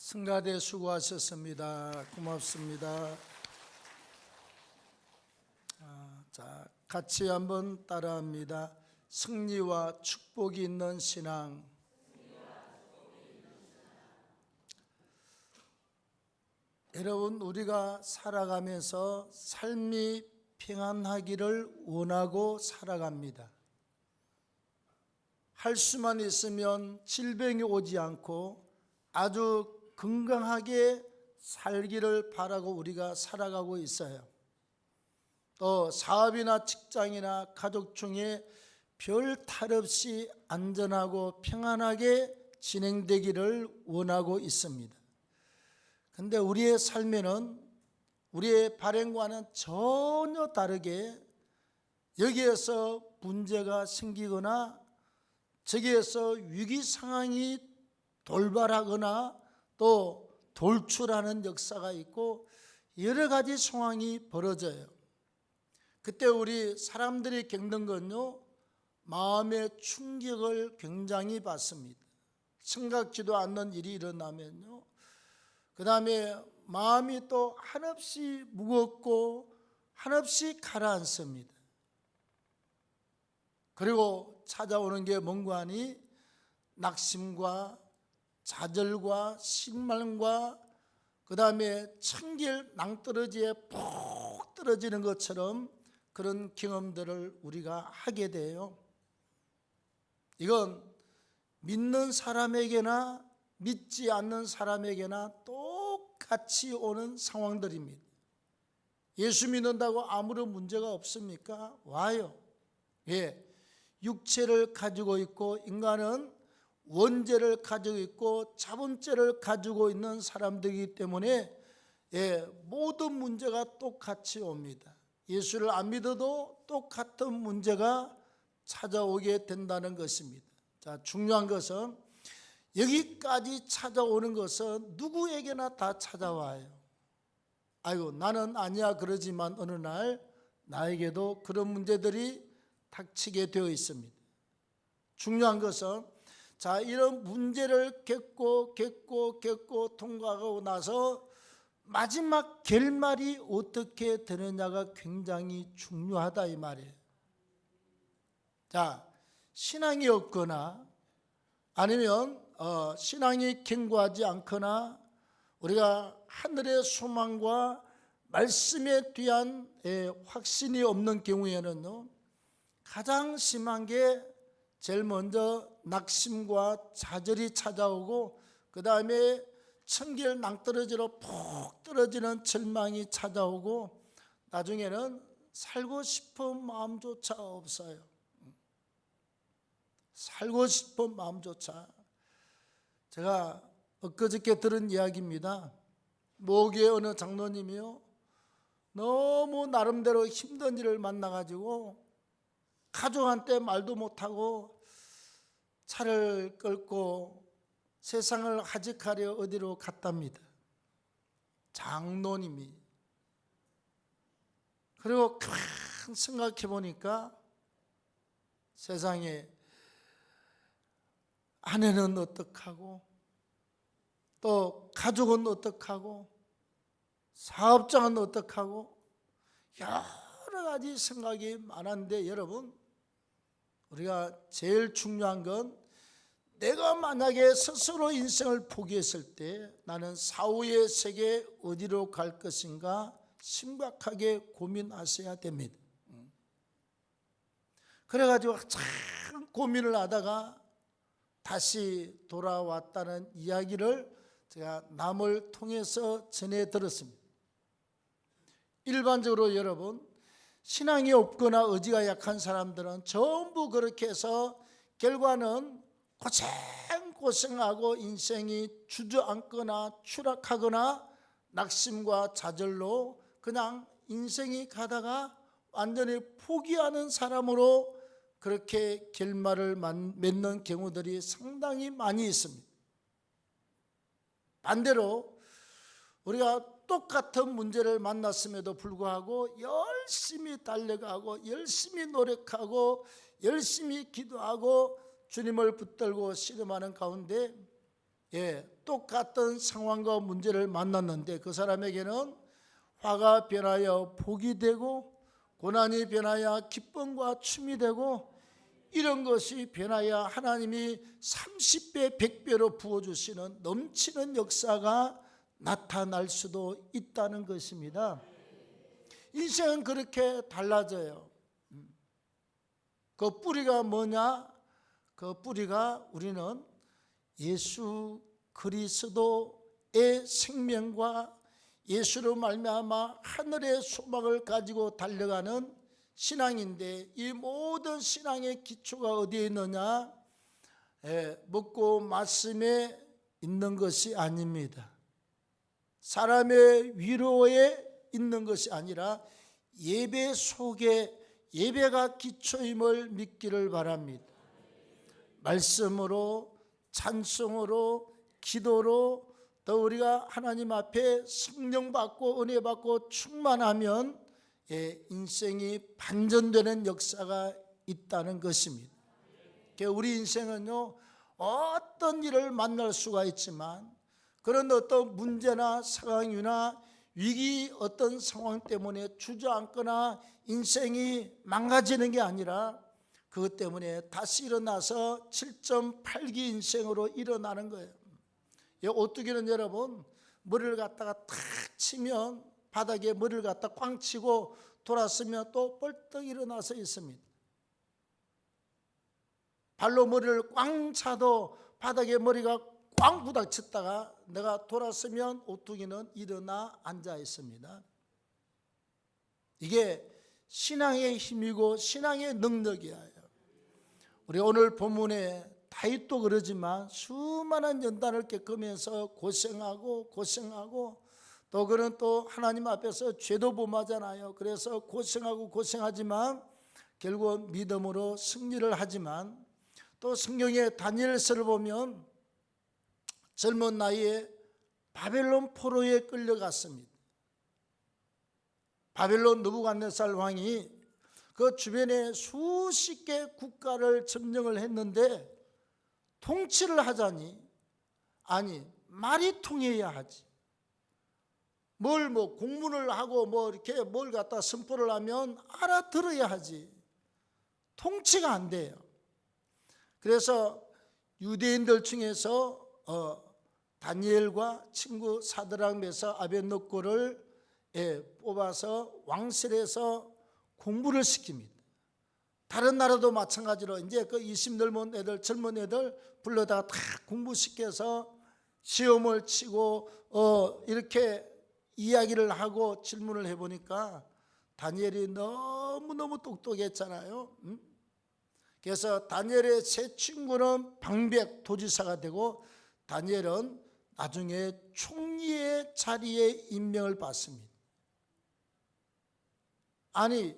승가대 수고하셨습니다. 고맙습니다. 자, 같이 한번 따라합니다. 승리와 축복이 있는 신앙. 여러분, 우리가 살아가면서 삶이 평안하기를 원하고 살아갑니다. 할 수만 있으면 질병이 오지 않고 아주 건강하게 살기를 바라고 우리가 살아가고 있어요. 또 사업이나 직장이나 가족 중에 별 탈 없이 안전하고 평안하게 진행되기를 원하고 있습니다. 근데 우리의 삶에는 우리의 발행과는 전혀 다르게 여기에서 문제가 생기거나 저기에서 위기 상황이 돌발하거나 또 돌출하는 역사가 있고 여러 가지 상황이 벌어져요. 그때 우리 사람들이 겪는 건요, 마음의 충격을 굉장히 받습니다. 생각지도 않는 일이 일어나면요, 그 다음에 마음이 또 한없이 무겁고 한없이 가라앉습니다. 그리고 찾아오는 게 뭔가 하니 낙심과 좌절과 실망과 그 다음에 천길 낭떠러지에 푹 떨어지는 것처럼 그런 경험들을 우리가 하게 돼요. 이건 믿는 사람에게나 믿지 않는 사람에게나 똑같이 오는 상황들입니다. 예수 믿는다고 아무런 문제가 없습니까? 와요. 예, 육체를 가지고 있고 인간은 원죄를 가지고 있고 자본죄를 가지고 있는 사람들이기 때문에 모든 문제가 똑같이 옵니다. 예수를 안 믿어도 똑같은 문제가 찾아오게 된다는 것입니다. 자, 중요한 것은 여기까지 찾아오는 것은 누구에게나 다 찾아와요. 아이고, 나는 아니야 그러지만 어느 날 나에게도 그런 문제들이 닥치게 되어 있습니다. 중요한 것은 자, 이런 문제를 겪고 통과하고 나서 마지막 결말이 어떻게 되느냐가 굉장히 중요하다 이 말이에요. 자, 신앙이 없거나 아니면 신앙이 견고하지 않거나 우리가 하늘의 소망과 말씀에 대한 확신이 없는 경우에는요, 가장 심한 게 제일 먼저 낙심과 좌절이 찾아오고 그 다음에 천길 낭떠러지로 푹 떨어지는 절망이 찾아오고 나중에는 살고 싶은 마음조차 없어요. 살고 싶은 마음조차. 제가 엊그저께 들은 이야기입니다. 모교의 어느 장로님이요, 너무 나름대로 힘든 일을 만나가지고 가족한테 말도 못하고 차를 끌고 세상을 하직하려 어디로 갔답니다. 장로님이. 그리고 가만 생각해 보니까 세상에 아내는 어떡하고 또 가족은 어떡하고 사업장은 어떡하고 여러 가지 생각이 많은데 여러분, 우리가 제일 중요한 건 내가 만약에 스스로 인생을 포기했을 때 나는 사후의 세계 어디로 갈 것인가 심각하게 고민하셔야 됩니다. 그래가지고 참 고민을 하다가 다시 돌아왔다는 이야기를 제가 남을 통해서 전해 들었습니다. 일반적으로 여러분, 신앙이 없거나 의지가 약한 사람들은 전부 그렇게 해서 결과는 고생하고 인생이 주저앉거나 추락하거나 낙심과 좌절로 그냥 인생이 가다가 완전히 포기하는 사람으로 그렇게 결말을 맺는 경우들이 상당히 많이 있습니다. 반대로 우리가 똑같은 문제를 만났음에도 불구하고 열심히 달려가고 열심히 노력하고 열심히 기도하고 주님을 붙들고 씨름하는 가운데 똑같은 상황과 문제를 만났는데 그 사람에게는 화가 변하여 복이 되고 고난이 변하여 기쁨과 춤이 되고 이런 것이 변하여 하나님이 30배 100배로 부어주시는 넘치는 역사가 나타날 수도 있다는 것입니다. 인생은 그렇게 달라져요. 그 뿌리가 뭐냐? 그 뿌리가 우리는 예수 그리스도의 생명과 예수로 말미암아 하늘의 소망을 가지고 달려가는 신앙인데, 이 모든 신앙의 기초가 어디에 있느냐? 먹고 말씀에 있는 것이 아닙니다. 사람의 위로에 있는 것이 아니라 예배 속에, 예배가 기초임을 믿기를 바랍니다. 말씀으로, 찬송으로, 기도로, 또 우리가 하나님 앞에 성령 받고 은혜 받고 충만하면 인생이 반전되는 역사가 있다는 것입니다. 우리 인생은요, 어떤 일을 만날 수가 있지만 그런 어떤 문제나 상황이나 위기, 어떤 상황 때문에 주저앉거나 인생이 망가지는 게 아니라 그것 때문에 다시 일어나서 7.8기 인생으로 일어나는 거예요. 오뚜기는 여러분, 머리를 갖다가 탁 치면 바닥에 머리를 갖다 꽝 치고 돌았으면 또 벌떡 일어나서 있습니다. 발로 머리를 꽝 차도 바닥에 머리가 꽝 부닥쳤다가 내가 돌았으면 오뚜기는 일어나 앉아 있습니다. 이게 신앙의 힘이고 신앙의 능력이에요. 우리 오늘 본문에 다윗도 그러지만 수많은 연단을 겪으면서 고생하고 또 그는 또 하나님 앞에서 죄도 범하잖아요. 그래서 고생하고 고생하지만 결국 믿음으로 승리를 하지만, 또 성경의 다니엘서를 보면 젊은 나이에 바벨론 포로에 끌려갔습니다. 바벨론 느부갓네살 왕이 그 주변에 수십 개 국가를 점령을 했는데 통치를 하자니, 아니 말이 통해야 하지. 뭘 공문을 하고 이렇게 뭘 갖다 선포를 하면 알아들어야 하지. 통치가 안 돼요. 그래서 유대인들 중에서 다니엘과 친구 사드락 메삭 아벳느고를 뽑아서 왕실에서 공부를 시킵니다. 다른 나라도 마찬가지로 이제 그 20 넘은 애들, 젊은 애들 불러다가 다 공부시켜서 시험을 치고 이렇게 이야기를 하고 질문을 해보니까 다니엘이 너무너무 똑똑했잖아요. 그래서 다니엘의 세 친구는 방백 도지사가 되고 다니엘은 나중에 총리의 자리에 임명을 받습니다. 아니,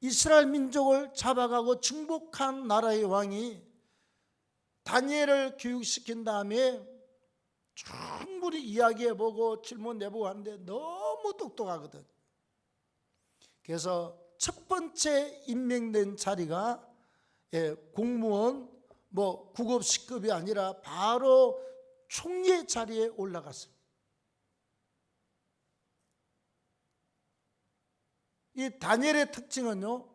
이스라엘 민족을 잡아가고 정복한 나라의 왕이 다니엘을 교육시킨 다음에 충분히 이야기해보고 질문해보고 하는데 너무 똑똑하거든. 그래서 첫 번째 임명된 자리가 공무원 9급 10급이 아니라 바로 총리의 자리에 올라갔습니다. 이 다니엘의 특징은요,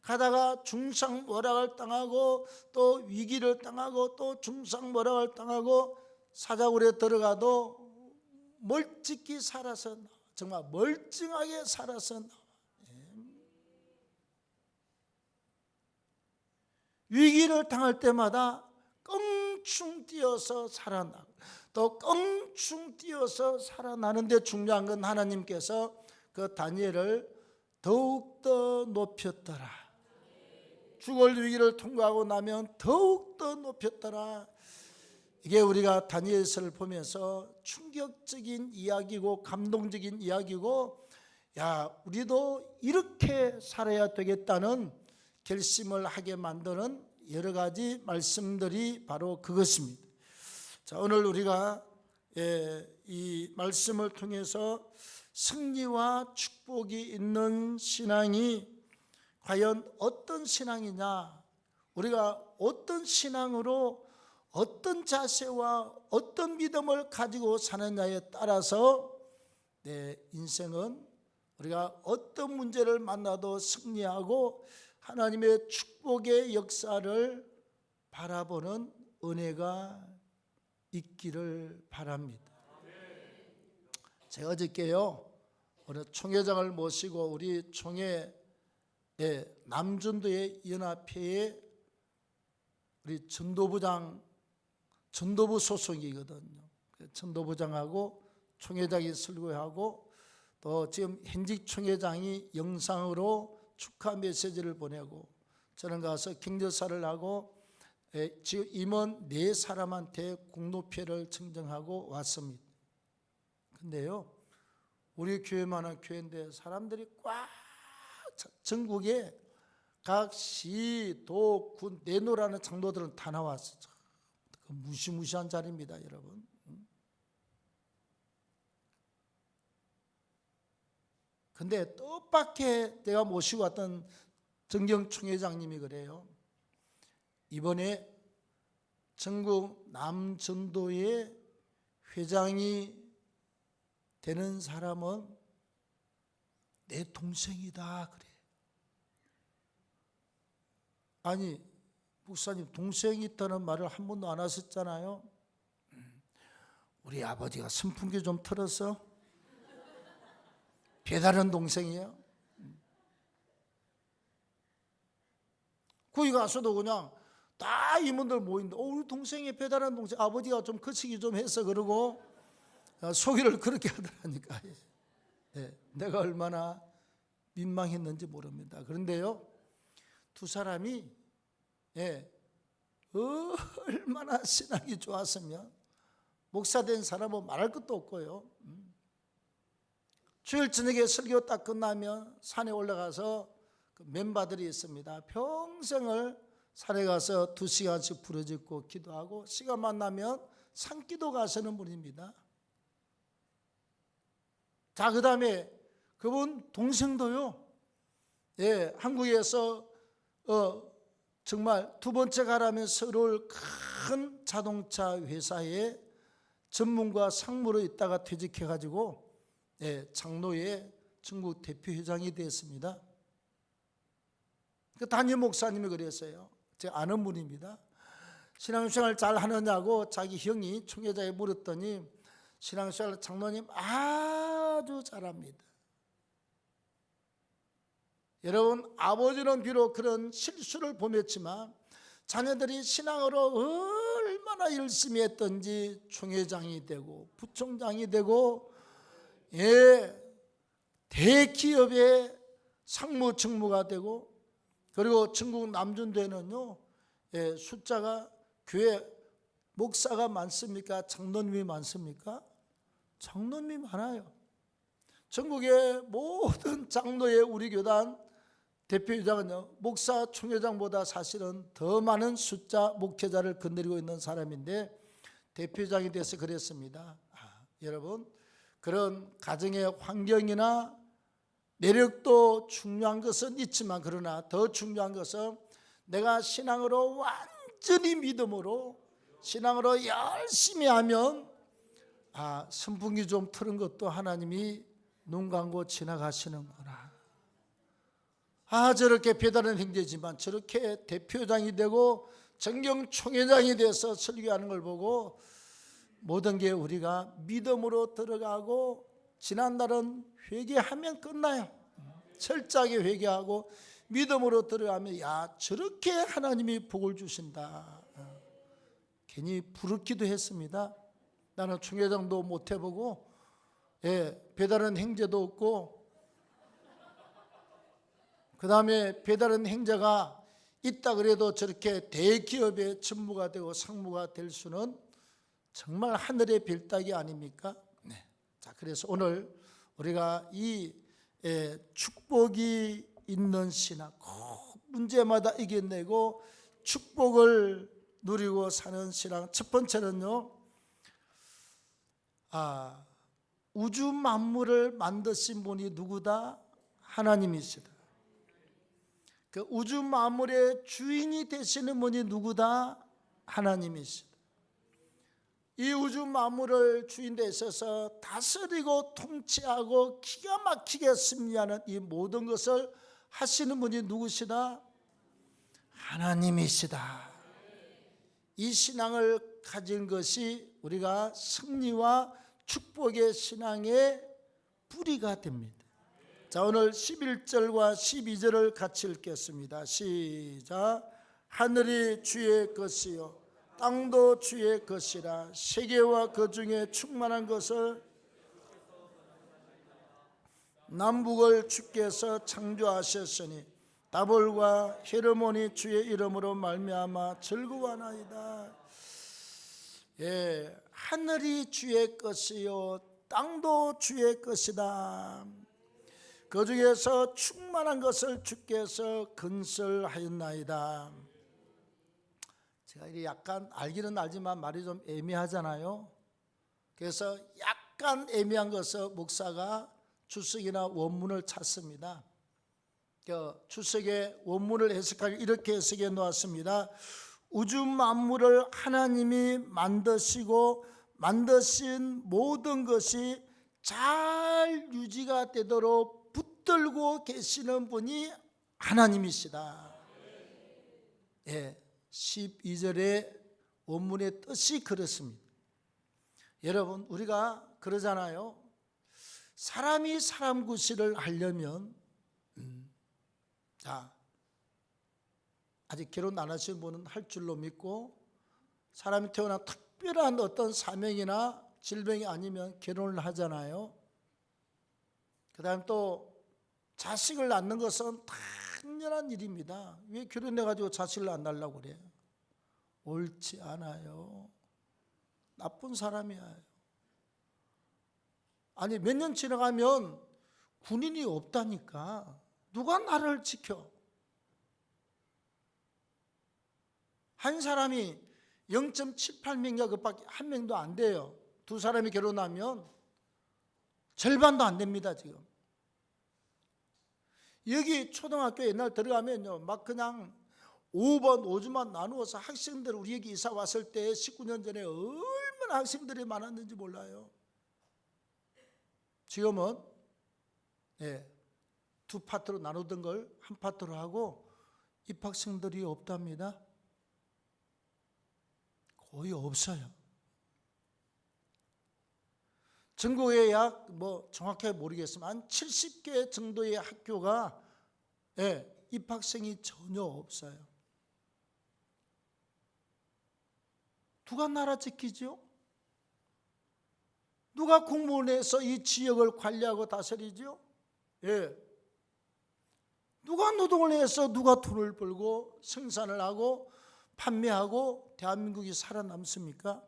가다가 중상모략을 당하고 또 위기를 당하고 또 중상모략을 당하고 사자굴에 들어가도 멀찍이 살아서 나와. 정말 멀쩡하게 살아서 나와. 위기를 당할 때마다 껑충 뛰어서 살아나고 또 껑충 뛰어서 살아나는데 중요한 건 하나님께서 그 다니엘을 더욱더 높였더라. 죽을 위기를 통과하고 나면 더욱더 높였더라. 이게 우리가 다니엘서를 보면서 충격적인 이야기고 감동적인 이야기고, 야, 우리도 이렇게 살아야 되겠다는 결심을 하게 만드는 여러 가지 말씀들이 바로 그것입니다. 자, 오늘 우리가 이 말씀을 통해서 승리와 축복이 있는 신앙이 과연 어떤 신앙이냐, 우리가 어떤 신앙으로 어떤 자세와 어떤 믿음을 가지고 사느냐에 따라서 내 인생은 우리가 어떤 문제를 만나도 승리하고 하나님의 축복의 역사를 바라보는 은혜가 있기를 바랍니다. 제가 어저께요, 우리 총회장을 모시고 우리 총회 남전도의 연합회에 우리 전도부장, 전도부 소속이거든요. 전도부장하고 총회장이 설교하고 또 지금 현직 총회장이 영상으로 축하 메시지를 보내고 저는 가서 격려사를 하고 지금 임원 4사람한테 공로표를 증정하고 왔습니다. 근데요, 우리 교회만한 교회인데 사람들이 꽉 전국에 각 시, 도, 군, 내노라는 장로들은 다 나왔어요. 무시무시한 자리입니다, 여러분. 근데 뜻밖의 내가 모시고 왔던 정경 총회장님이 그래요. 이번에 전국 남전도의 회장이 되는 사람은 내 동생이다 그래. 아니 목사님, 동생이 있다는 말을 한 번도 안 하셨잖아요. 우리 아버지가 선풍기 좀 틀어서 배다른 동생이에요. 거기 가서도 그냥 다 임원들 모인다. 우리 동생이 배다른 동생, 아버지가 좀 거치기 좀 해서 그러고 소개를 그렇게 하더라니까. 내가 얼마나 민망했는지 모릅니다. 그런데요, 두 사람이 얼마나 신앙이 좋았으면 목사 된 사람은 말할 것도 없고요. 주일 저녁에 설교 딱 끝나면 산에 올라가서 그 멤버들이 있습니다. 평생을 산에 가서 2시간씩 부르짖고 기도하고 시간만 나면 산기도 가시는 분입니다. 자, 그 다음에 그분 동생도요, 한국에서 정말 두 번째 가라면서 서울 큰 자동차 회사에 전문가 상무로 있다가 퇴직해가지고 장로의 전국 대표회장이 됐습니다. 그 담임 목사님이 그랬어요. 제가 아는 분입니다. 신앙생활 잘 하느냐고 자기 형이 총회장에 물었더니 신앙생활 장로님 아주 잘합니다. 여러분, 아버지는 비록 그런 실수를 범했지만 자녀들이 신앙으로 얼마나 열심히 했던지 총회장이 되고 부총장이 되고 대기업의 상무 직무가 되고, 그리고 전국 남전도에는요 숫자가 교회 목사가 많습니까? 장로님이 많습니까? 장로님이 많아요. 전국의 모든 장로의 우리 교단 대표회장은요 목사 총회장보다 사실은 더 많은 숫자 목회자를 건드리고 있는 사람인데 대표회장이 돼서 그랬습니다. 여러분, 그런 가정의 환경이나 매력도 중요한 것은 있지만 그러나 더 중요한 것은 내가 신앙으로 완전히 믿음으로 신앙으로 열심히 하면 선풍기 좀 틀은 것도 하나님이 눈 감고 지나가시는구나. 저렇게 배다른 형제지만 저렇게 대표장이 되고 정경 총회장이 돼서 설교하는 걸 보고 모든 게 우리가 믿음으로 들어가고, 지난날은 회개하면 끝나요. 철저하게 회개하고 믿음으로 들어가면 저렇게 하나님이 복을 주신다. 괜히 부르기도 했습니다. 나는 총회장도 못 해보고 배다른 형제도 없고, 그 다음에 배다른 형제가 있다 그래도 저렇게 대기업의 전무가 되고 상무가 될 수는 정말 하늘의 별따기 아닙니까? 자, 그래서 오늘 우리가 이 축복이 있는 신앙, 문제마다 이겨내고 축복을 누리고 사는 신앙. 첫 번째는요, 우주 만물을 만드신 분이 누구다? 하나님이시다. 그 우주 만물의 주인이 되시는 분이 누구다? 하나님이시다. 이 우주 만물을 주인 데 있어서 다스리고 통치하고 기가 막히게 승리하는 이 모든 것을 하시는 분이 누구시다? 하나님이시다. 이 신앙을 가진 것이 우리가 승리와 축복의 신앙의 뿌리가 됩니다. 자, 오늘 11절과 12절을 같이 읽겠습니다. 시작. 하늘이 주의 것이요 땅도 주의 것이라. 세계와 그 중에 충만한 것을 남북을 주께서 창조하셨으니 다볼과 헤르몬이 주의 이름으로 말미암아 즐거워하나이다. 예, 하늘이 주의 것이요 땅도 주의 것이다. 그 중에서 충만한 것을 주께서 건설하였나이다. 제가 이게 약간 알기는 알지만 말이 좀 애매하잖아요. 그래서 약간 애매한 것을 목사가 주석이나 원문을 찾습니다. 주석의 원문을 해석하기 이렇게 해석해 놓았습니다. 우주 만물을 하나님이 만드시고 만드신 모든 것이 잘 유지가 되도록 붙들고 계시는 분이 하나님이시다. 예, 12절의 원문의 뜻이 그렇습니다. 여러분, 우리가 그러잖아요. 사람이 사람 구실을 하려면 자, 아직 결혼 안 하신 분은 할 줄로 믿고, 사람이 태어나 특별한 어떤 사명이나 질병이 아니면 결혼을 하잖아요. 그 다음 또 자식을 낳는 것은 당연한 일입니다. 왜 결혼해가지고 자식을 안 낳으려고 그래요? 옳지 않아요. 나쁜 사람이에요. 아니, 몇 년 지나가면 군인이 없다니까. 누가 나를 지켜? 한 사람이 0.78명이야 그밖에 한 명도 안 돼요. 두 사람이 결혼하면 절반도 안 됩니다. 지금 여기 초등학교 옛날 들어가면요, 막 그냥 5번 5주만 나누어서 학생들, 우리 여기 이사 왔을 때 19년 전에 얼마나 학생들이 많았는지 몰라요. 지금은 두 파트로 나누던 걸 한 파트로 하고 입학생들이 없답니다. 거의 없어요. 전국에 약 정확하게 모르겠지만 한 70개 정도의 학교가 입학생이 전혀 없어요. 누가 나라 지키죠? 누가 공무원에서 이 지역을 관리하고 다스리죠? 누가 노동을 해서 누가 돈을 벌고 생산을 하고 판매하고 대한민국이 살아남습니까?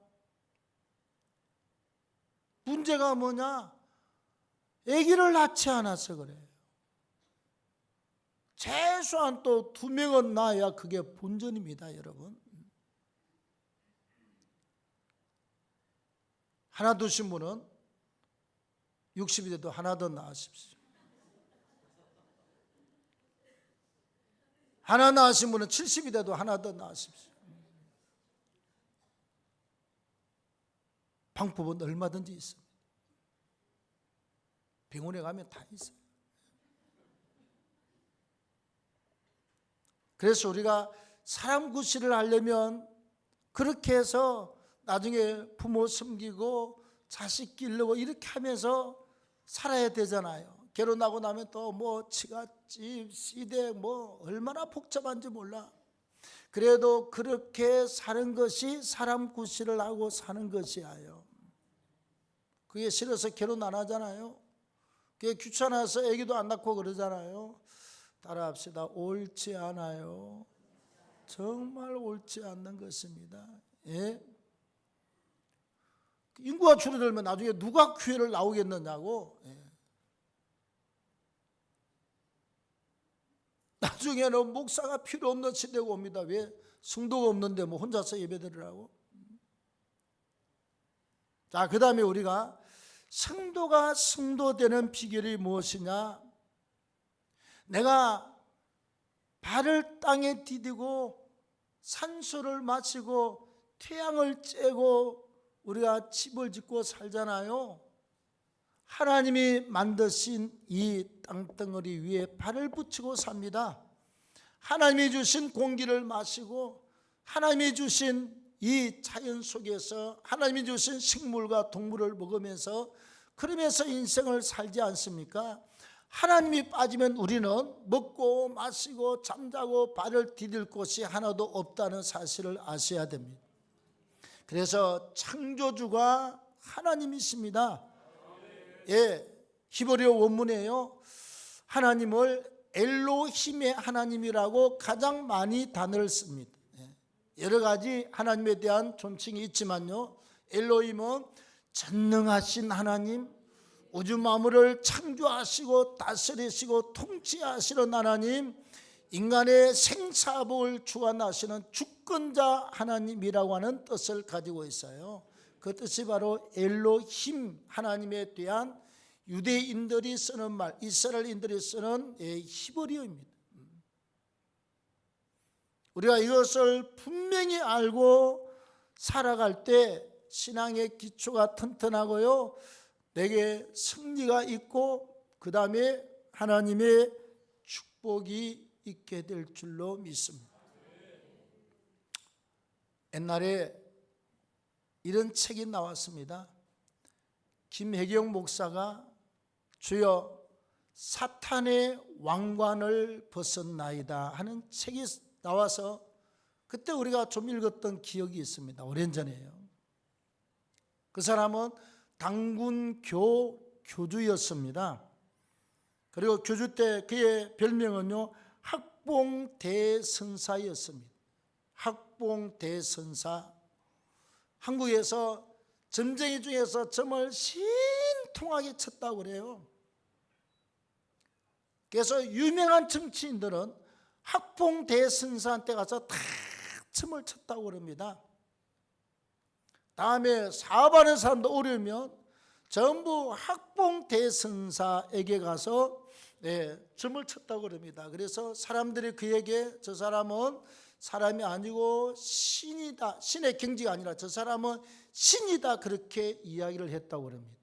문제가 뭐냐? 아기를 낳지 않아서 그래요. 최소한 또 2명은 낳아야 그게 본전입니다, 여러분. 하나 두신 분은 60이 돼도 하나 더 낳으십시오. 하나 낳으신 분은 70이 돼도 하나 더 낳으십시오. 방법은 얼마든지 있습니다. 병원에 가면 다 있어요. 그래서 우리가 사람 구실을 하려면 그렇게 해서 나중에 부모 섬기고 자식 기르고 이렇게 하면서 살아야 되잖아요. 결혼하고 나면 또 치갓집, 시댁 얼마나 복잡한지 몰라. 그래도 그렇게 사는 것이 사람 구실을 하고 사는 것이에요. 그게 싫어서 결혼 안 하잖아요. 그게 귀찮아서 애기도 안 낳고 그러잖아요. 따라합시다. 옳지 않아요. 정말 옳지 않는 것입니다. 인구가 줄어들면 나중에 누가 교회를 나오겠느냐고. 나중에는 목사가 필요 없는 시대가 옵니다. 왜? 성도가 없는데 혼자서 예배드리라고? 자, 그 다음에 우리가 성도가 성도되는 비결이 무엇이냐? 내가 발을 땅에 디디고 산소를 마시고 태양을 쬐고 우리가 집을 짓고 살잖아요. 하나님이 만드신 이 땅덩어리 위에 발을 붙이고 삽니다. 하나님이 주신 공기를 마시고 하나님이 주신 이 자연 속에서 하나님이 주신 식물과 동물을 먹으면서 그러면서 인생을 살지 않습니까? 하나님이 빠지면 우리는 먹고 마시고 잠자고 발을 디딜 곳이 하나도 없다는 사실을 아셔야 됩니다. 그래서 창조주가 하나님이십니다. 예, 히브리어 원문에요, 하나님을 엘로힘의 하나님이라고 가장 많이 단어를 씁니다. 여러 가지 하나님에 대한 존칭이 있지만요, 엘로힘은 전능하신 하나님, 우주 만물을 창조하시고 다스리시고 통치하시는 하나님, 인간의 생사복을 주관하시는 주권자 하나님이라고 하는 뜻을 가지고 있어요. 그 뜻이 바로 엘로힘, 하나님에 대한 유대인들이 쓰는 말, 이스라엘인들이 쓰는 히브리어입니다. 우리가 이것을 분명히 알고 살아갈 때 신앙의 기초가 튼튼하고요, 내게 승리가 있고 그 다음에 하나님의 축복이 있게 될 줄로 믿습니다. 옛날에 이런 책이 나왔습니다. 김혜경 목사가 주여 사탄의 왕관을 벗었나이다 하는 책이 나와서 그때 우리가 좀 읽었던 기억이 있습니다. 오랜 전에요. 그 사람은 당군교 교주였습니다. 그리고 교주 때 그의 별명은요, 학봉대선사였습니다. 학봉대선사. 한국에서 점쟁이 중에서 점을 신통하게 쳤다고 그래요. 그래서 유명한 정치인들은 학봉대선사한테 가서 다 점을 쳤다고 그럽니다. 다음에 사업하는 사람도 어려우면 전부 학봉대선사에게 가서 점을 쳤다고 그럽니다. 그래서 사람들이 그에게 저 사람은 사람이 아니고 신이다, 신의 경지가 아니라 저 사람은 신이다, 그렇게 이야기를 했다고 그럽니다.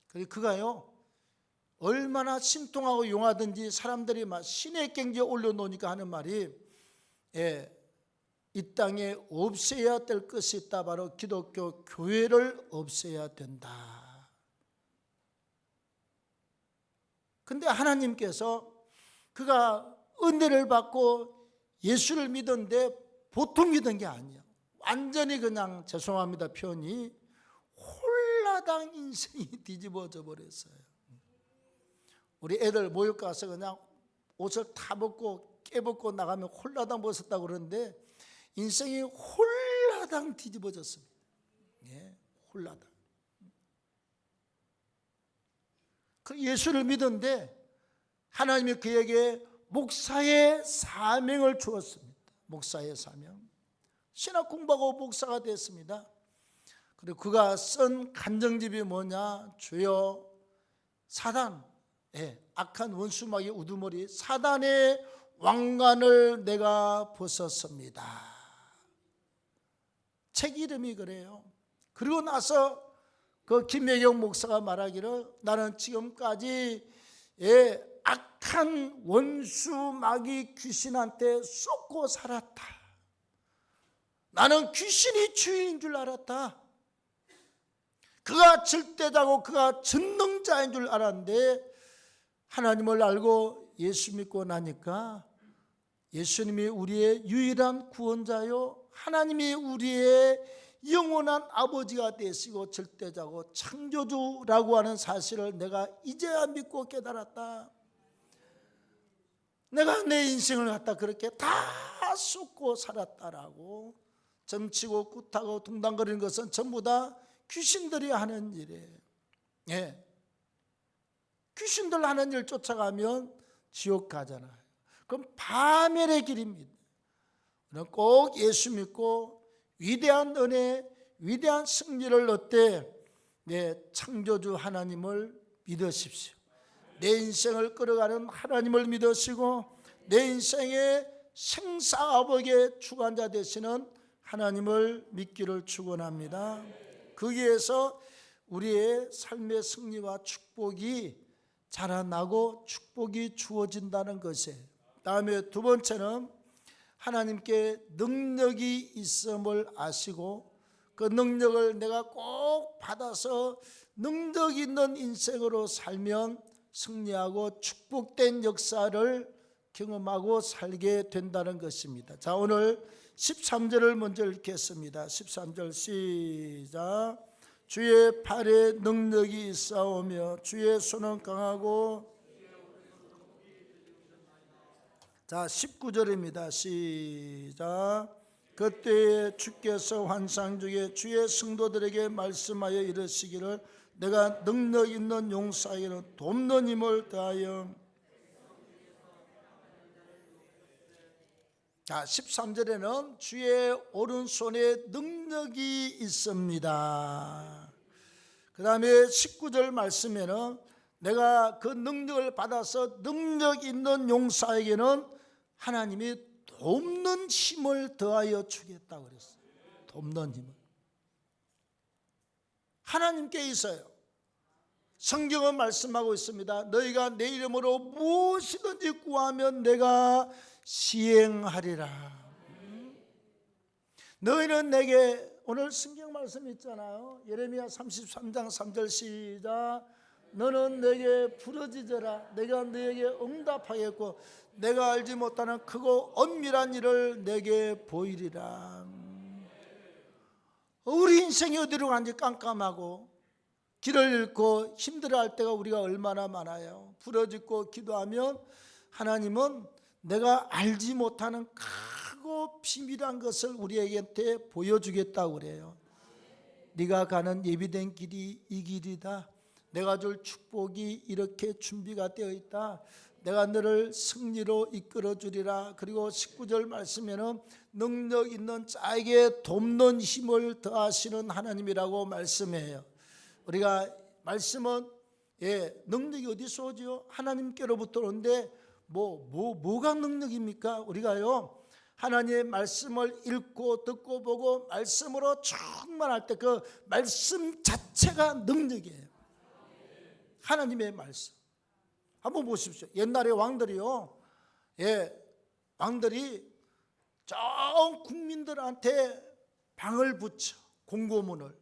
그리고 그가요, 얼마나 신통하고 용하든지 사람들이 막 신의 경지에 올려놓으니까 하는 말이, 이 땅에 없애야 될 것이 있다. 바로 기독교 교회를 없애야 된다. 근데 하나님께서 그가 은혜를 받고 예수를 믿었는데 보통 믿은 게 아니에요. 완전히 그냥, 죄송합니다 표현이, 홀라당 인생이 뒤집어져 버렸어요. 우리 애들 모욕 가서 그냥 옷을 다 벗고 깨벗고 나가면 홀라당 벗었다고 그러는데 인생이 홀라당 뒤집어졌습니다. 홀라당. 그 예수를 믿었는데 하나님이 그에게 목사의 사명을 주었습니다. 목사의 사명. 신학 공부하고 목사가 됐습니다. 그리고 그가 쓴 간증집이 뭐냐? 주여 사단, 악한 원수마귀 우두머리 사단의 왕관을 내가 벗었습니다. 책 이름이 그래요. 그리고 나서 그 김혜경 목사가 말하기를, 나는 지금까지 악한 원수 마귀 귀신한테 쏟고 살았다. 나는 귀신이 주인인 줄 알았다. 그가 절대자고 그가 전능자인 줄 알았는데 하나님을 알고 예수 믿고 나니까 예수님이 우리의 유일한 구원자요, 하나님이 우리의 영원한 아버지가 되시고 절대자고 창조주라고 하는 사실을 내가 이제야 믿고 깨달았다. 내가 내 인생을 갖다 그렇게 다 쏟고 살았다라고. 점치고 굿하고 둥당거리는 것은 전부 다 귀신들이 하는 일이에요. 귀신들 하는 일 쫓아가면 지옥 가잖아요. 그럼 파멸의 길입니다. 꼭 예수 믿고 위대한 은혜, 위대한 승리를 얻되 창조주 하나님을 믿으십시오. 내 인생을 끌어가는 하나님을 믿으시고 내 인생의 생사화복의 주관자 되시는 하나님을 믿기를 축원합니다. 거기에서 우리의 삶의 승리와 축복이 자라나고 축복이 주어진다는 것이에요. 다음에 두 번째는 하나님께 능력이 있음을 아시고 그 능력을 내가 꼭 받아서 능력 있는 인생으로 살면 승리하고 축복된 역사를 경험하고 살게 된다는 것입니다. 자, 오늘 13절을 먼저 읽겠습니다. 13절 시작. 주의 팔에 능력이 있사오며 주의 손은 강하고. 자, 19절입니다. 시작. 그때에 주께서 환상 중에 주의 성도들에게 말씀하여 이르시기를 내가 능력 있는 용사에게는 돕는 힘을 더하여. 자, 13절에는 주의 오른손에 능력이 있습니다. 그 다음에 19절 말씀에는 내가 그 능력을 받아서 능력 있는 용사에게는 하나님이 돕는 힘을 더하여 주겠다고 그랬어요. 돕는 힘을. 하나님께 있어요. 성경은 말씀하고 있습니다. 너희가 내 이름으로 무엇이든지 구하면 내가 시행하리라. 너희는 내게, 오늘 성경 말씀 있잖아요. 예레미야 33장 3절 시작. 너는 내게 부르짖어라. 내가 너에게 응답하겠고 내가 알지 못하는 크고 엄밀한 일을 내게 보이리라. 우리 인생이 어디로 가는지 깜깜하고 길을 잃고 힘들어할 때가 우리가 얼마나 많아요. 부르짖고 기도하면 하나님은 내가 알지 못하는 크고 비밀한 것을 우리에게 보여주겠다고 그래요. 네가 가는 예비된 길이 이 길이다. 내가 줄 축복이 이렇게 준비가 되어 있다. 내가 너를 승리로 이끌어 주리라. 그리고 19절 말씀에는 능력 있는 자에게 돕는 힘을 더하시는 하나님이라고 말씀해요. 우리가 말씀은 능력이 어디서 오죠? 하나님께로부터 오는데 뭐가 능력입니까? 우리가요 하나님의 말씀을 읽고 듣고 보고 말씀으로 충만할 때 그 말씀 자체가 능력이에요. 하나님의 말씀. 한번 보십시오. 옛날에 왕들이요, 왕들이 전 국민들한테 방을 붙여, 공고문을.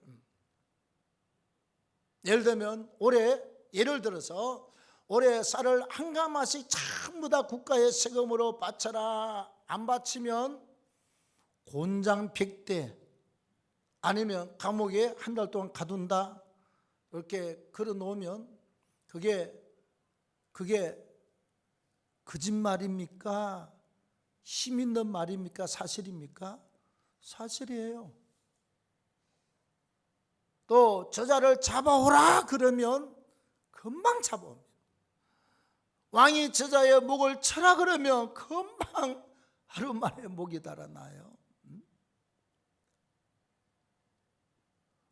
예를 들어서 올해 쌀을 한 가마씩 전부 다 국가의 세금으로 바쳐라. 안 바치면 곤장 100대 아니면 감옥에 한 달 동안 가둔다. 이렇게 걸어 놓으면 그게 거짓말입니까? 힘 있는 말입니까? 사실입니까? 사실이에요. 또 저자를 잡아오라 그러면 금방 잡아옵니다. 왕이 저자의 목을 쳐라 그러면 금방 하루 만에 목이 달아나요.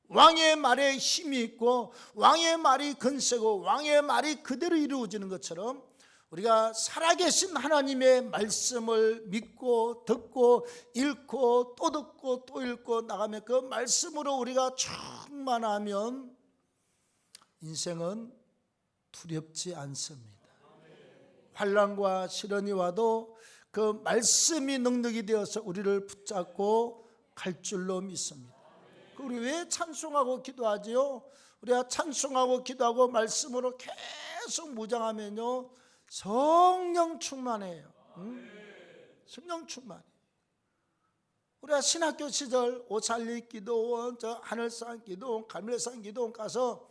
왕의 말에 힘이 있고 왕의 말이 근세고 왕의 말이 그대로 이루어지는 것처럼 우리가 살아계신 하나님의 말씀을 믿고 듣고 읽고 또 듣고 또 읽고 나가면 그 말씀으로 우리가 충만하면 인생은 두렵지 않습니다. 환난과 시련이 와도 그 말씀이 능력이 되어서 우리를 붙잡고 갈 줄로 믿습니다. 우리 왜 찬송하고 기도하지요? 우리가 찬송하고 기도하고 말씀으로 계속 무장하면요 성령 충만해요. 성령 충만해요. 우리가 신학교 시절 오살리 기도원, 하늘산 기도원, 갈멜산 기도원 가서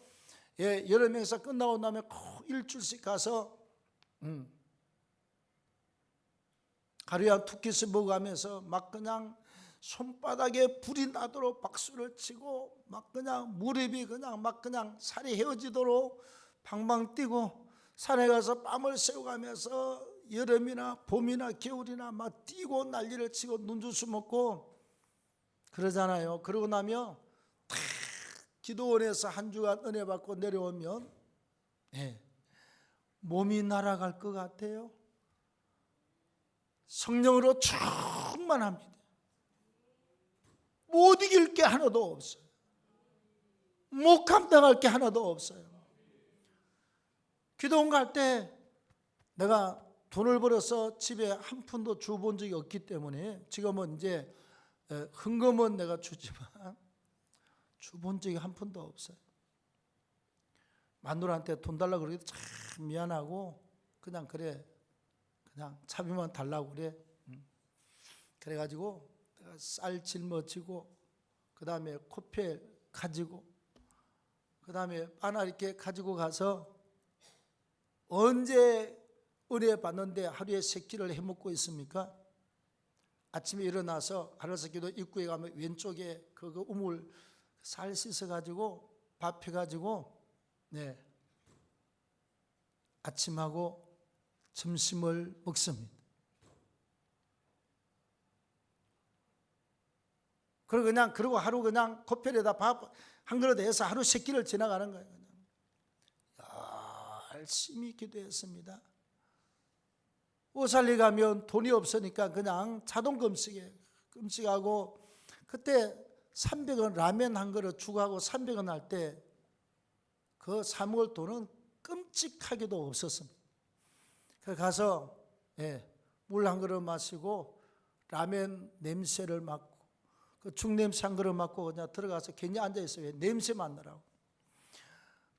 여러 명에서 끝나고 나면 꼭 일주일씩 가서 하루에 한 2끼씩 먹으면서 막 그냥 손바닥에 불이 나도록 박수를 치고 막 그냥 무릎이 그냥 살이 헤어지도록 방방 뛰고 산에 가서 뺨을 새우가면서 여름이나 봄이나 겨울이나 막 뛰고 난리를 치고 눈주스 먹고 그러잖아요. 그러고 나면 탁 기도원에서 한 주간 은혜 받고 내려오면 몸이 날아갈 것 같아요. 성령으로 충만합니다. 못 이길 게 하나도 없어요. 못 감당할 게 하나도 없어요. 기도원 갈 때 내가 돈을 벌어서 집에 한 푼도 줘본 적이 없기 때문에 지금은 이제 헌금은 내가 주지만 줘본 적이 한 푼도 없어요. 마누라한테 돈 달라고 그러기도 참 미안하고 그냥 그래, 그냥 차비만 달라고 그래. 그래가지고 내가 쌀 짊어지고 그 다음에 코펠 가지고 그 다음에 하나 이렇게 가지고 가서 언제 은혜 받는데 하루에 3끼를 해먹고 있습니까? 아침에 일어나서 하늘석기도 입구에 가면 왼쪽에 그 우물 살 씻어가지고 밥 해가지고 아침하고 점심을 먹습니다. 그리고 하루 그냥 코펠에다 밥 한 그릇 해서 하루 3끼를 지나가는 거예요. 열심히 기도했습니다. 오살리 가면 돈이 없으니까 그냥 자동 금식하고 그때 300원 라면 한 그릇 주고하고 300원 할 때 그 사 먹을 돈은 끔찍하게도 없었습니다. 그래서 가서 물 한 그릇 마시고 라면 냄새를 맡고 그 죽냄새 한 그릇 맡고 그냥 들어가서 괜히 앉아있어요. 냄새 맡느라고.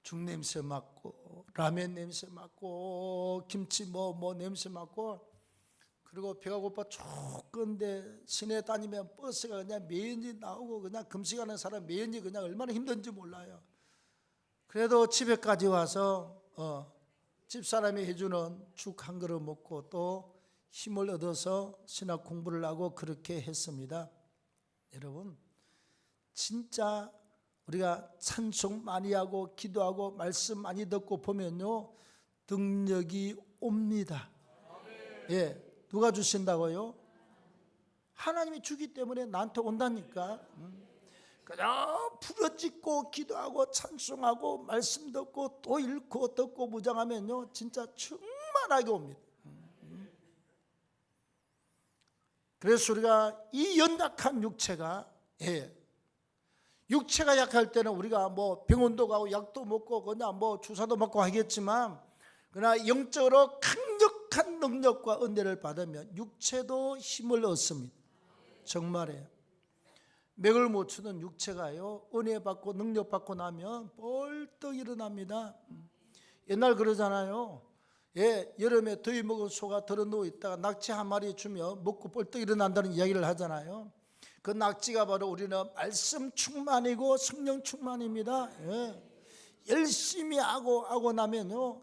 죽냄새 맡고 라면 냄새 맡고 김치 뭐 냄새 맡고 그리고 배가 고파 죽건데 시내 다니면 버스가 그냥 매연이 나오고 그냥 금식하는 사람 매연이 그냥 얼마나 힘든지 몰라요. 그래도 집에까지 와서 집사람이 해주는 죽 한 그릇 먹고 또 힘을 얻어서 신학 공부를 하고 그렇게 했습니다. 여러분 진짜 우리가 찬송 많이 하고 기도하고 말씀 많이 듣고 보면요 능력이 옵니다. 누가 주신다고요? 하나님이 주기 때문에 나한테 온다니까. 그냥 부르짖고 기도하고 찬송하고 말씀 듣고 또 읽고 듣고 무장하면요 진짜 충만하게 옵니다. 그래서 우리가 이 연약한 육체가 약할 때는 우리가 뭐 병원도 가고 약도 먹고 그냥 뭐 주사도 맞고 하겠지만 그러나 영적으로 강력한 능력과 은혜를 받으면 육체도 힘을 얻습니다. 정말이에요. 맥을 못 추는 육체가요 은혜 받고 능력 받고 나면 벌떡 일어납니다. 옛날 그러잖아요. 여름에 더위 먹은 소가 들어 누워 있다가 낙지 한 마리 주면 먹고 벌떡 일어난다는 이야기를 하잖아요. 그 낙지가 바로 우리는 말씀 충만이고 성령 충만입니다. 열심히 하고 나면요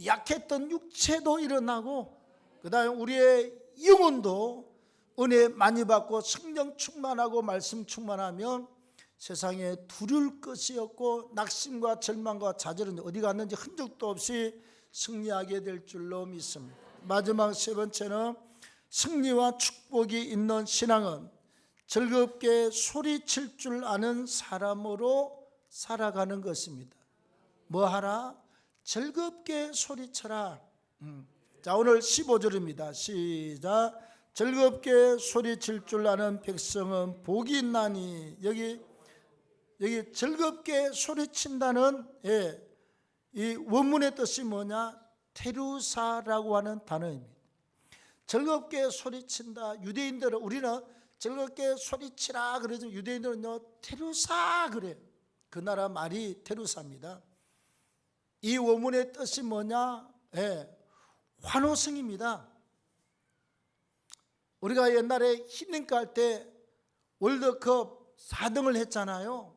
약했던 육체도 일어나고 그 다음에 우리의 영혼도 은혜 많이 받고 성령 충만하고 말씀 충만하면 세상에 두려울 것이 없고 낙심과 절망과 좌절은 어디 갔는지 흔적도 없이 승리하게 될 줄로 믿습니다. 마지막 세 번째는 승리와 축복이 있는 신앙은 즐겁게 소리칠 줄 아는 사람으로 살아가는 것입니다. 뭐 하라? 즐겁게 소리쳐라. 자, 오늘 15절입니다. 시작. 즐겁게 소리칠 줄 아는 백성은 복이 있나니. 여기 즐겁게 소리친다는 이 원문의 뜻이 뭐냐? 테루사라고 하는 단어입니다. 즐겁게 소리친다. 유대인들은 우리는 즐겁게 소리치라 그러죠. 유대인들은요 테루사 그래요. 그 나라 말이 테루사입니다. 이 원문의 뜻이 뭐냐? 환호성입니다. 우리가 옛날에 힐링카 할 때 월드컵 4등을 했잖아요.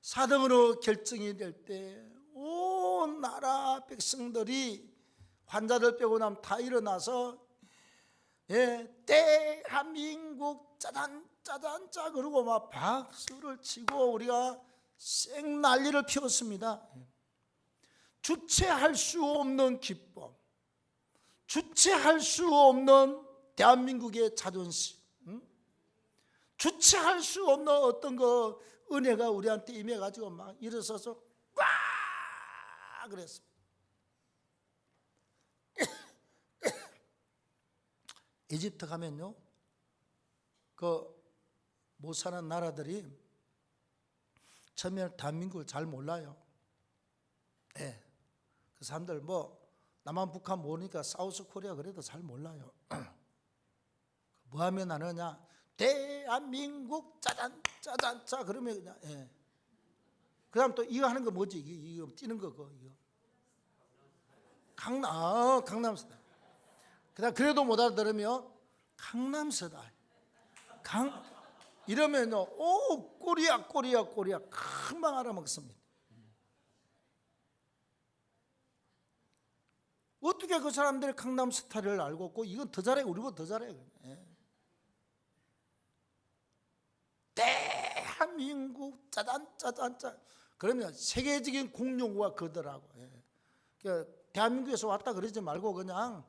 4등으로 결정이 될 때 온 나라 백성들이 환자들 빼고 나면 다 일어나서 대한민국 짜잔짜 그러고 막 박수를 치고 우리가 쌩 난리를 피웠습니다. 주체할 수 없는 기쁨, 주체할 수 없는 대한민국의 자존심, 주체할 수 없는 어떤 그 은혜가 우리한테 임해가지고 막 일어서서 꽉 그랬습니다. 이집트 가면요, 그 못 사는 나라들이 처음에는 대한민국을 잘 몰라요. 예. 그 사람들 남한 북한 모르니까 사우스 코리아 그래도 잘 몰라요. 뭐 하면 아느냐? 대한민국 짜잔 짜잔 짜 그러면 그냥 예. 그다음 또 이거 하는 거 뭐지? 이거 뛰는 거 이거. 강남스타일. 그다음 그래도 못 알아들으면 강남스타일. 이러면요. 오 꼬리야 금방 알아먹습니다. 어떻게 그 사람들이 강남 스타일을 알고 있고 이건 더 잘해 우리보다 더 잘해. 예. 대한민국 짜잔 그러면 세계적인 공용어가 그더라고. 예. 그러니까 대한민국에서 왔다 그러지 말고 그냥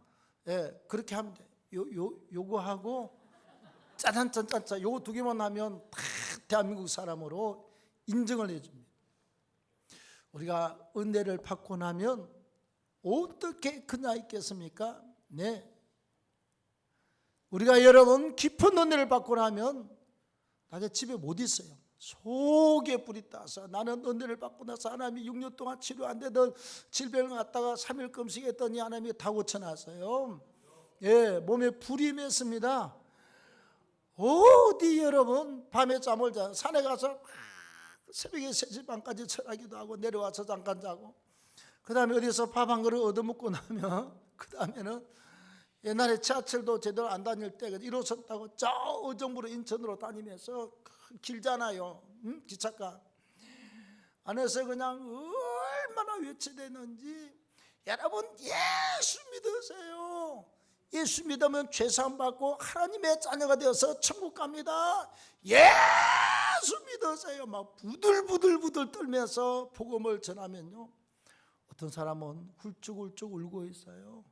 예, 그렇게 하면 돼. 요거 하고 짜잔 요거 두 개만 하면 다 대한민국 사람으로 인정을 해줍니다. 우리가 은혜를 받고 나면 어떻게 그냐 있겠습니까? 네. 우리가 여러분 깊은 은혜를 받고 나면 나중에 집에 못 있어요. 속에 불이 따서 나는 은혜를 받고 나서 하나님이 6년 동안 치료 안 되던 질병을 갖다가 3일 금식했더니 하나님이 다 고쳐놨어요. 예, 몸에 불이 맺습니다. 어디 여러분 밤에 잠을 자 산에 가서 새벽에 3시 반까지 철하기도 하고 내려와서 잠깐 자고 그 다음에 어디서 밥 한 그릇 얻어먹고 나면 그 다음에는 옛날에 지하철도 제대로 안 다닐 때 1호선 타고 저 의정부로 인천으로 다니면서 길잖아요. 기차가 안에서 그냥 얼마나 외치대는지. 여러분 예수 믿으세요. 예수 믿으면 죄사함 받고 하나님의 자녀가 되어서 천국 갑니다. 예수 믿으세요. 막 부들부들 떨면서 복음을 전하면요, 어떤 사람은 훌쩍훌쩍 울고 있어요.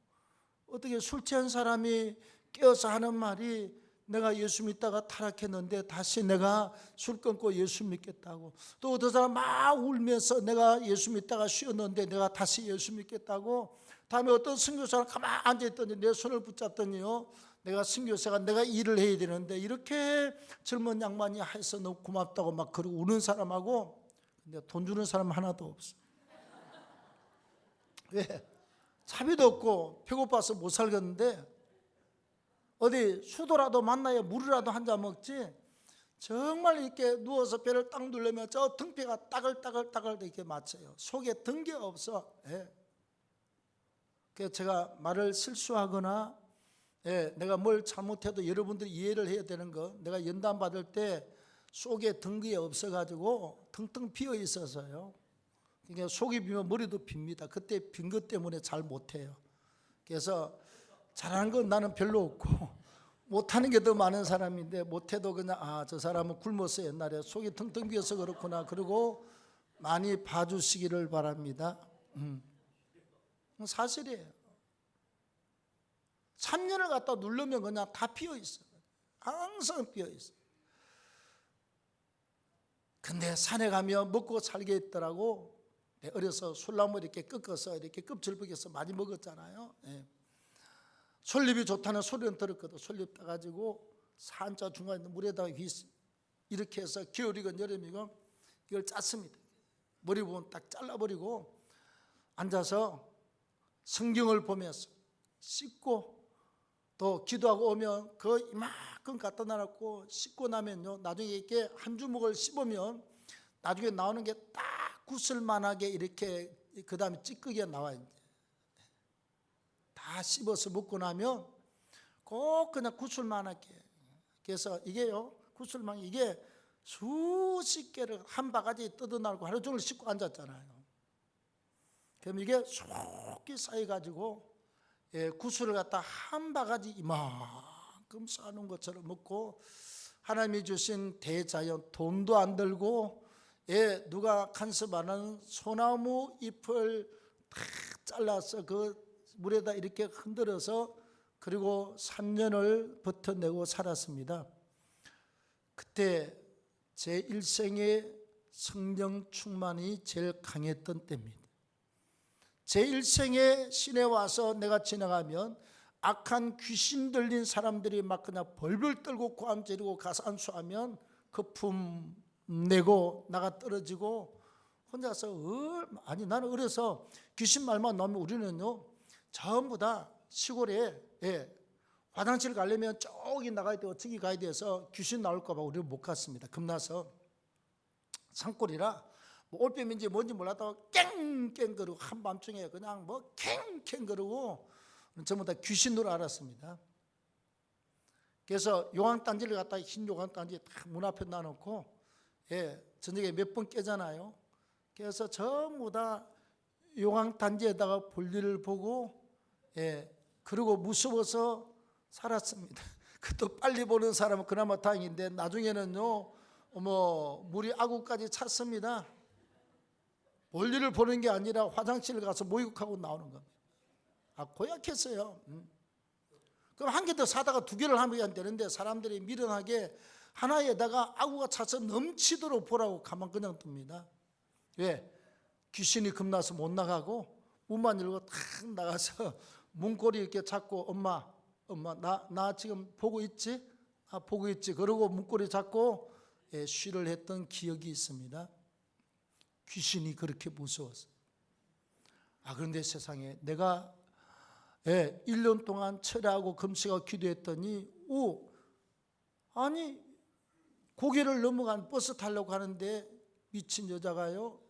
어떻게 술 취한 사람이 깨어서 하는 말이 내가 예수 믿다가 타락했는데 다시 내가 술 끊고 예수 믿겠다고. 또 어떤 사람 막 울면서 내가 예수 믿다가 쉬었는데 내가 다시 예수 믿겠다고. 다음에 어떤 선교사가 가만히 앉아있더니 내 손을 붙잡더니요, 내가 선교사가 내가 일을 해야 되는데 이렇게 젊은 양반이 해서 너무 고맙다고 막 그러고 우는 사람하고, 근데 돈 주는 사람 하나도 없어. 왜? 차비도 없고 배고파서 못 살겠는데 어디 수도라도 만나야 물이라도 한 잔 먹지. 정말 이렇게 누워서 배를 딱 누르면 저 등뼈가 따글따글 이렇게 맞춰요. 속에 든 게 없어. 예. 그래서 제가 말을 실수하거나 내가 뭘 잘못해도 여러분들이 이해를 해야 되는 거, 내가 연단 받을 때 속에 든 게 없어가지고 텅텅 비어 있어서요. 그러니까 속이 비면 머리도 빕니다. 그때 빈 것 때문에 잘 못해요. 그래서 잘하는 건 나는 별로 없고 못하는 게 더 많은 사람인데, 못해도 그냥 저 사람은 굶어서 옛날에 속이 텅텅 비어서 그렇구나, 그리고 많이 봐주시기를 바랍니다. 사실이에요. 3년을 갖다 누르면 그냥 다 비어 있어요. 항상 비어 있어요. 근데 산에 가면 먹고 살게 있더라고. 어려서 술나무 이렇게 꺾어서 이렇게 껍질 벗겨서 많이 먹었잖아요. 예. 솔잎이 좋다는 소리는 들었거든. 솔잎 따가지고 산자 중간에 물에다가 이렇게 해서 겨울이건 여름이건 이걸 짰습니다. 머리 부분 딱 잘라버리고 앉아서 성경을 보면서 씻고 또 기도하고 오면 그 이만큼 갖다 놔놓고 씻고 나면요, 나중에 이렇게 한 주먹을 씹으면 나중에 나오는 게 딱 구슬만하게 이렇게 그 다음에 찌꺼기가 나와요. 다 씹어서 먹고 나면 꼭 그냥 구슬만하게. 그래서 이게요, 구슬만 이게 수십 개를 한 바가지 뜯어나고 하루 종일 씻고 앉았잖아요. 그럼 이게 속이 쌓여가지고 구슬을 갖다 한 바가지 이만큼 쌓아놓은 것처럼 먹고, 하나님이 주신 대자연, 돈도 안 들고 누가 간섭 안 하는 소나무 잎을 다 잘라서 그 물에다 이렇게 흔들어서 그리고 3년을 버텨내고 살았습니다. 그때 제 일생의 성령 충만이 제일 강했던 때입니다. 제 일생에 시내 와서 내가 지나가면 악한 귀신 들린 사람들이 막 그냥 벌벌 떨고 고함 지르고 가산수하면 거품 내고 나가 떨어지고 혼자서 나는 어려서 귀신 말만 나오면 우리는요 전부 다 시골에 화장실 가려면 저기 나가야 되고 저기 가야 돼서 귀신 나올까 봐 우리는 못 갔습니다. 겁나서 산골이라 뭐 올빼미인지 뭔지 몰랐다가 깽깽 거리고 한밤중에 그냥 뭐 캥캥 거리고 전부 다 귀신으로 알았습니다. 그래서 요강단지를 갖다가 흰 요강단지 딱 문 앞에 놔놓고 저녁에 몇 번 깨잖아요. 그래서 전부 다 요강단지에다가 볼일을 보고 그리고 무서워서 살았습니다. 그것도 빨리 보는 사람은 그나마 다행인데 나중에는요 물이 아구까지 찼습니다. 볼일을 보는 게 아니라 화장실 가서 목욕하고 나오는 겁니다. 고약했어요. 그럼 한 개 더 사다가 두 개를 하면 되는데 사람들이 미련하게 하나에다가 아구가 차서 넘치도록 보라고 가만 그냥 둡니다. 왜? 귀신이 겁나서 못 나가고 문만 열고 탁 나가서 문고리 이렇게 잡고 엄마 나 지금 보고 있지? 보고 있지. 그러고 문고리 잡고 쉬를 했던 기억이 있습니다. 귀신이 그렇게 무서웠어요. 그런데 세상에 내가 1년 동안 철야하고 금식하고 기도했더니 고개를 넘어간 버스 타려고 하는데 미친 여자가요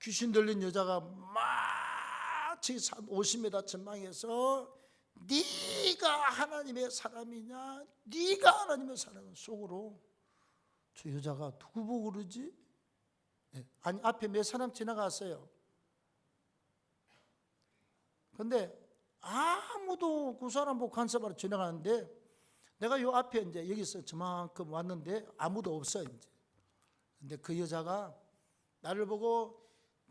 귀신 들린 여자가 마치 50m 전방에서 네가 하나님의 사람이냐 네가 하나님의 사람이냐 속으로 저 여자가 누구 보고 그러지? 앞에 몇 사람 지나갔어요. 그런데 아무도 그 사람 보고 간섭하러 지나가는데 내가 요 앞에 이제 여기서 저만큼 왔는데 아무도 없어 이제. 근데 그 여자가 나를 보고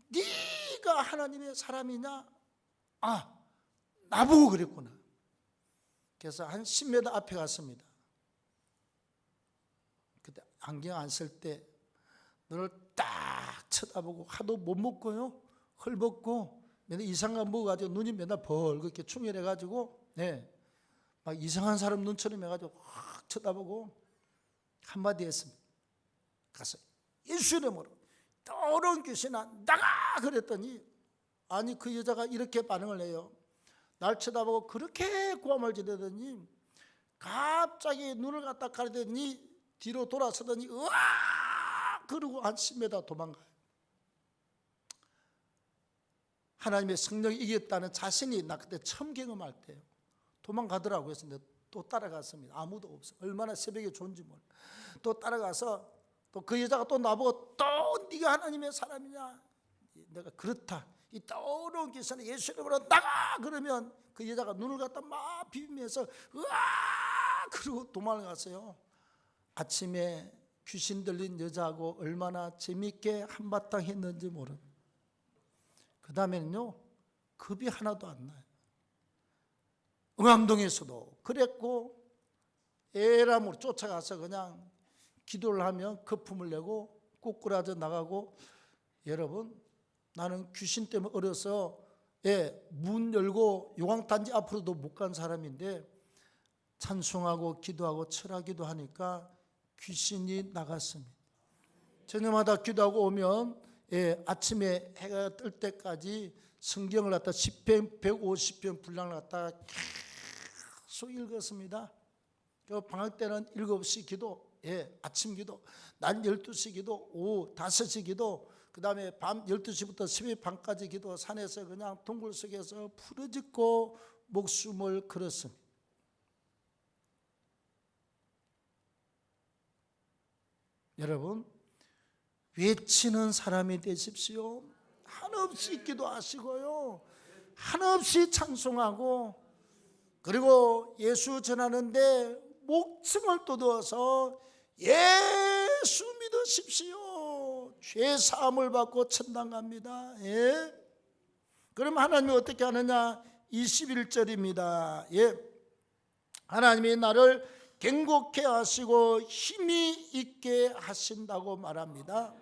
네가 하나님의 사람이냐? 나보고 그랬구나. 그래서 한 10m 앞에 갔습니다. 그때 안경 안 쓸 때 너를 딱 쳐다보고 하도 못 먹고요. 헐벗고 맨날 이상한 거 먹어가지고 눈이 맨날 벌겋게 충혈해가지고 막 이상한 사람 눈처럼 해가지고 확 쳐다보고 한마디 했습니다. 가서 예수 이름으로 더러운 귀신아 나가 그랬더니 그 여자가 이렇게 반응을 해요. 날 쳐다보고 그렇게 고함을 지르더니 갑자기 눈을 갖다 가리더니 뒤로 돌아서더니 으악 그러고 한 10m 도망가요. 하나님의 성령이 이겼다는 자신이 나 그때 처음 경험할 때요. 도망가더라고요. 그래서 또 따라갔습니다. 아무도 없어. 얼마나 새벽에 좋은지 몰라. 또 따라가서 또 그 여자가 또 나보고 또 네가 하나님의 사람이냐? 내가 그렇다. 이 떠오르는 귀신은 예수 이름으로 나가! 그러면 그 여자가 눈을 갖다 막 비비면서 으아! 그러고 도망을 갔어요. 아침에 귀신 들린 여자하고 얼마나 재밌게 한바탕 했는지 모르. 그 다음에는요 겁이 하나도 안 나요. 응암동에서도 그랬고 에람으로 쫓아가서 그냥 기도를 하면 거품을 내고 꼬꾸라져 나가고. 여러분 나는 귀신 때문에 어려서 문 열고 요강단지 앞으로도 못 간 사람인데 찬송하고 기도하고 철하기도 하니까 귀신이 나갔습니다. 저녁마다 기도하고 오면 아침에 해가 뜰 때까지 성경을 갖다 10편, 150편 분량을 갖다가 계속 읽었습니다. 방학 때는 7시 기도, 아침 기도, 낮 12시 기도, 오후 5시 기도, 그 다음에 밤 12시부터 새벽 밤까지 기도, 산에서 그냥 동굴 속에서 부르짖고 목숨을 걸었습니다. 여러분 외치는 사람이 되십시오. 한없이 기도하시고요, 한없이 찬송하고, 그리고 예수 전하는데 목숨을 쏟아서 예수 믿으십시오. 죄 사함을 받고 천당 갑니다. 그럼 하나님이 어떻게 하느냐? 21절입니다. 하나님이 나를 갱고케 하시고 힘이 있게 하신다고 말합니다.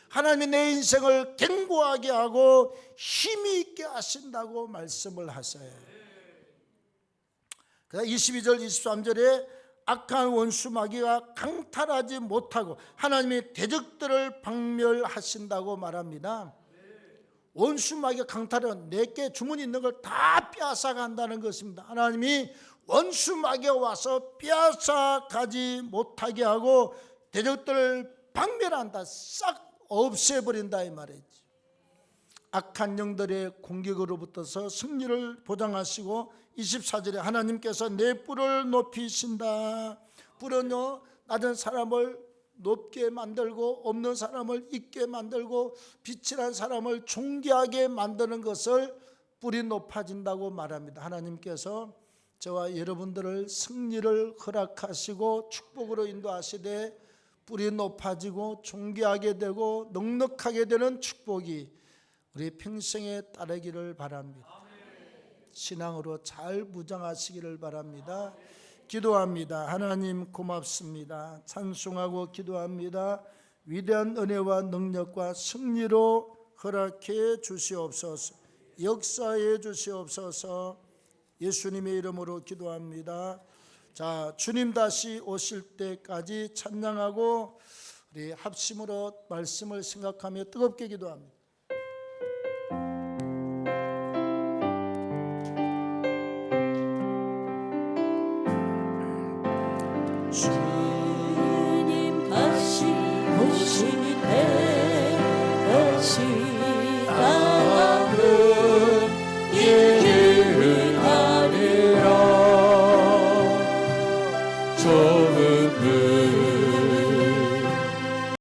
하나님이 내 인생을 견고하게 하고 힘이 있게 하신다고 말씀을 하세요. 22절 23절에 악한 원수 마귀가 강탈하지 못하고 하나님이 대적들을 박멸하신다고 말합니다. 원수 마귀가 강탈하면 내게 주문이 있는 걸 다 빼앗아간다는 것입니다. 하나님이 원수 마귀가 와서 빼앗아가지 못하게 하고 대적들을 박멸한다, 싹 없애버린다 이 말이지. 악한 영들의 공격으로부터서 승리를 보장하시고 24절에 하나님께서 내 뿔을 높이신다. 뿔은요, 낮은 사람을 높게 만들고 없는 사람을 있게 만들고 빛이란 사람을 존귀하게 만드는 것을 뿔이 높아진다고 말합니다. 하나님께서 저와 여러분들을 승리를 허락하시고 축복으로 인도하시되 뿔이 높아지고 존귀하게 되고 넉넉하게 되는 축복이 우리 평생에 따르기를 바랍니다. 신앙으로 잘 무장하시기를 바랍니다. 기도합니다. 하나님 고맙습니다. 찬송하고 기도합니다. 위대한 은혜와 능력과 승리로 허락해 주시옵소서. 역사해 주시옵소서. 예수님의 이름으로 기도합니다. 자, 주님 다시 오실 때까지 찬양하고 우리 합심으로 말씀을 생각하며 뜨겁게 기도합니다. 주님